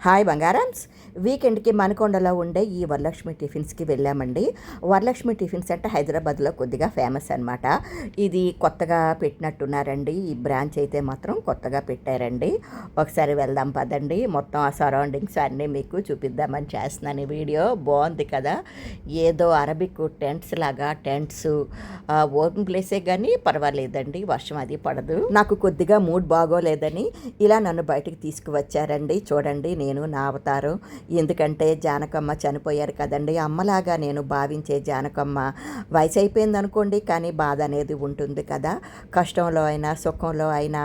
Hi బంగారామ్స్. వీకెండ్కి మనకొండలో ఉండే ఈ వరలక్ష్మి టిఫిన్స్కి వెళ్ళామండి. వరలక్ష్మి టిఫిన్స్ అంటే హైదరాబాద్లో కొద్దిగా ఫేమస్ అనమాట. ఇది కొత్తగా పెట్టినట్టున్నారండి. ఈ బ్రాంచ్ అయితే మాత్రం కొత్తగా పెట్టారండి. ఒకసారి వెళ్దాం పదండి. మొత్తం ఆ సరౌండింగ్స్ అన్నీ మీకు చూపిద్దామని చేస్తున్నాను ఈ వీడియో. బాగుంది కదా, ఏదో అరబిక్ టెంట్స్ లాగా. టెంట్స్ ఓపెన్ ప్లేసే కానీ పర్వాలేదండి, వర్షం అది పడదు. నాకు కొద్దిగా మూడ్ బాగోలేదని ఇలా నన్ను బయటకు తీసుకువచ్చారండి. చూడండి, నేను నా అవతారం. ఎందుకంటే జానకమ్మ చనిపోయారు కదండి. అమ్మలాగా నేను భావించే జానకమ్మ వయసు అయిపోయింది అనుకోండి, కానీ బాధ అనేది ఉంటుంది కదా. కష్టంలో అయినా సుఖంలో అయినా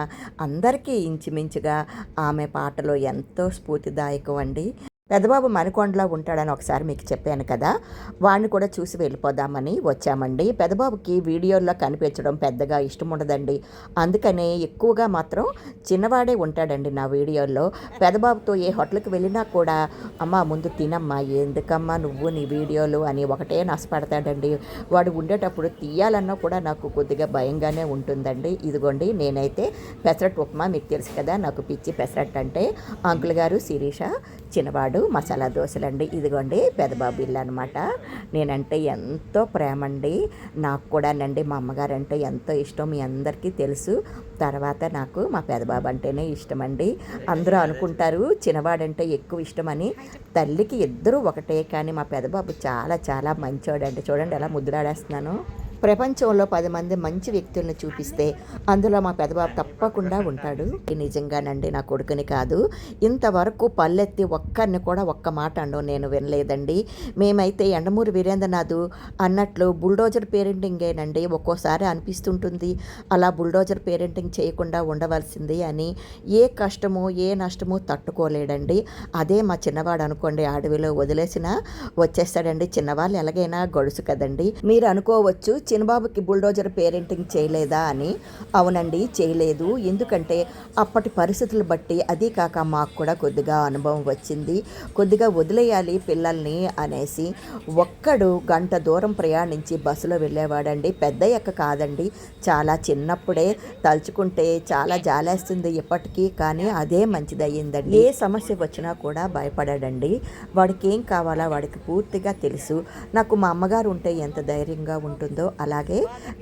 అందరికీ ఇంచుమించుగా ఆమె పాటలు ఎంతో స్ఫూర్తిదాయకం అండి. పెద్దబాబు మనకొండలో ఉంటాడని ఒకసారి మీకు చెప్పాను కదా, వాడిని కూడా చూసి వెళ్ళిపోదామని వచ్చామండి. పెద్దబాబుకి వీడియోల్లో కనిపించడం పెద్దగా ఇష్టం ఉండదండి. అందుకనే ఎక్కువగా మాత్రం చిన్నవాడే ఉంటాడండి నా వీడియోల్లో. పెద్దబాబుతో ఏ హోటల్కి వెళ్ళినా కూడా అమ్మ ముందు తినమ్మా, ఎందుకమ్మా నువ్వు నీ వీడియోలు అని ఒకటే నష్టపడతాడండి. వాడు ఉండేటప్పుడు తీయాలన్నా కూడా నాకు కొద్దిగా భయంగానే ఉంటుందండి. ఇదిగోండి, నేనైతే పెసరట్టు ఉప్మా, మీకు తెలుసు కదా నాకు పిచ్చి పెసరట్టు అంటే. అంకుల్ గారు శిరీష, చిన్నవాడు మసాలా దోశలండి. ఇదిగోండి పెద్దబాబు ఇల్లు అనమాట. నేనంటే ఎంతో ప్రేమ అండి. నాకు కూడానండి మా అమ్మగారు అంటే ఎంతో ఇష్టం, మీ అందరికీ తెలుసు. తర్వాత నాకు మా పెద్దబాబు అంటేనే ఇష్టం అండి. అందరూ అనుకుంటారు చిన్నవాడంటే ఎక్కువ ఇష్టమని. తల్లికి ఇద్దరూ ఒకటే, కానీ మా పెద్దబాబు చాలా చాలా మంచోడండి. చూడండి ఎలా ముద్దులాడేస్తున్నాను. ప్రపంచంలో 10 మంది మంచి వ్యక్తులను చూపిస్తే అందులో మా పెద్దబాబు తప్పకుండా ఉంటాడు. నిజంగానండి నా కొడుకుని కాదు, ఇంతవరకు పల్లెత్తి ఒక్కరిని కూడా ఒక్క మాట అనడం నేను వినలేదండి. మేమైతే యండమూరి వీరేంద్రనాథ్ అన్నట్లు బుల్డోజర్ పేరెంటింగేనండి. ఒక్కోసారి అనిపిస్తుంటుంది అలా బుల్డోజర్ పేరెంటింగ్ చేయకుండా ఉండవలసింది అని. ఏ కష్టము ఏ నష్టము తట్టుకోలేడండి. అదే మా చిన్నవాడు అనుకోండి, అడవిలో వదిలేసినా వచ్చేస్తాడండి. చిన్నవాళ్ళు ఎలాగైనా గడుసు కదండి. మీరు అనుకోవచ్చు చిన్నబాబుకి బుల్డోజర్ పేరెంటింగ్ చేయలేదా అని. అవునండి, చేయలేదు. ఎందుకంటే అప్పటి పరిస్థితులు బట్టి, అది కాక మాకు కూడా కొద్దిగా అనుభవం వచ్చింది. కొద్దిగా వదిలేయాలి పిల్లల్ని అనేసి ఒక్కడు గంట దూరం ప్రయాణించి బస్సులో వెళ్ళేవాడండి. పెద్దయ్యాక కాదండి, చాలా చిన్నప్పుడే. తలుచుకుంటే చాలా జాలేస్తుంది ఇప్పటికీ, కానీ అదే మంచిది అయ్యిందండి. ఏ సమస్య వచ్చినా కూడా భయపడాడండి. వాడికి ఏం కావాలా వాడికి పూర్తిగా తెలుసు. నాకు మా అమ్మగారు ఉంటే ఎంత ధైర్యంగా ఉంటుందో అలాగే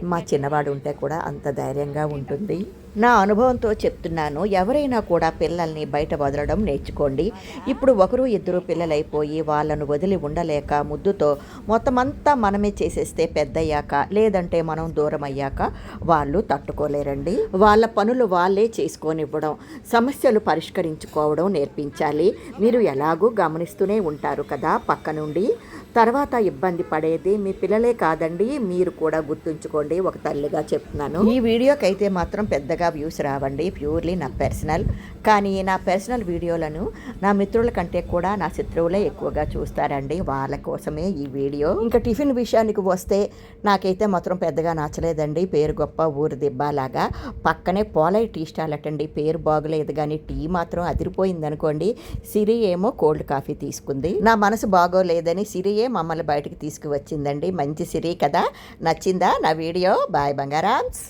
మా చిన్నవాడు ఉంటే కూడా అంత ధైర్యంగా ఉంటుంది. నా అనుభవంతో చెప్తున్నాను. ఎవరైనా కూడా పిల్లల్ని బయట వదలడం నేర్చుకోండి. ఇప్పుడు ఒకరు ఇద్దరు పిల్లలైపోయి వాళ్ళను వదిలి ఉండలేక ముద్దుతో మొత్తమంతా మనమే చేసేస్తే పెద్దయ్యాక, లేదంటే మనం దూరం అయ్యాక వాళ్ళు తట్టుకోలేరండి. వాళ్ళ పనులు వాళ్ళే చేసుకొనివ్వడం, సమస్యలు పరిష్కరించుకోవడం నేర్పించాలి. మీరు ఎలాగూ గమనిస్తూనే ఉంటారు కదా పక్క నుండి. తర్వాత ఇబ్బంది పడేది మీ పిల్లలే కాదండి, మీరు కూడా గుర్తుంచుకోండి. ఒక తల్లిగా చెప్తున్నాను. ఈ వీడియోకి అయితే మాత్రం పెద్దగా వ్యూస్ రావండి, ప్యూర్లీ నా పర్సనల్. కానీ నా పర్సనల్ వీడియోలను నా మిత్రుల కంటే కూడా నా శత్రువులే ఎక్కువగా చూస్తారండి. వాళ్ళ కోసమే ఈ వీడియో. ఇంకా టిఫిన్ విషయానికి వస్తే నాకైతే మాత్రం పెద్దగా నచ్చలేదండి. పేరు గొప్ప ఊరు దిబ్బాలాగా. పక్కనే పోలై టీ స్టాల్ అటండి. పేరు బాగలేదు కానీ టీ మాత్రం అదిరిపోయింది అనుకోండి. సిరి ఏమో కోల్డ్ కాఫీ తీసుకుంది. నా మనసు బాగోలేదని సిరియే మమ్మల్ని బయటకు తీసుకువచ్చిందండి. మంచి సిరి కదా. నచ్చిందా నా వీడియో? బాయ్ బంగారామ్స్.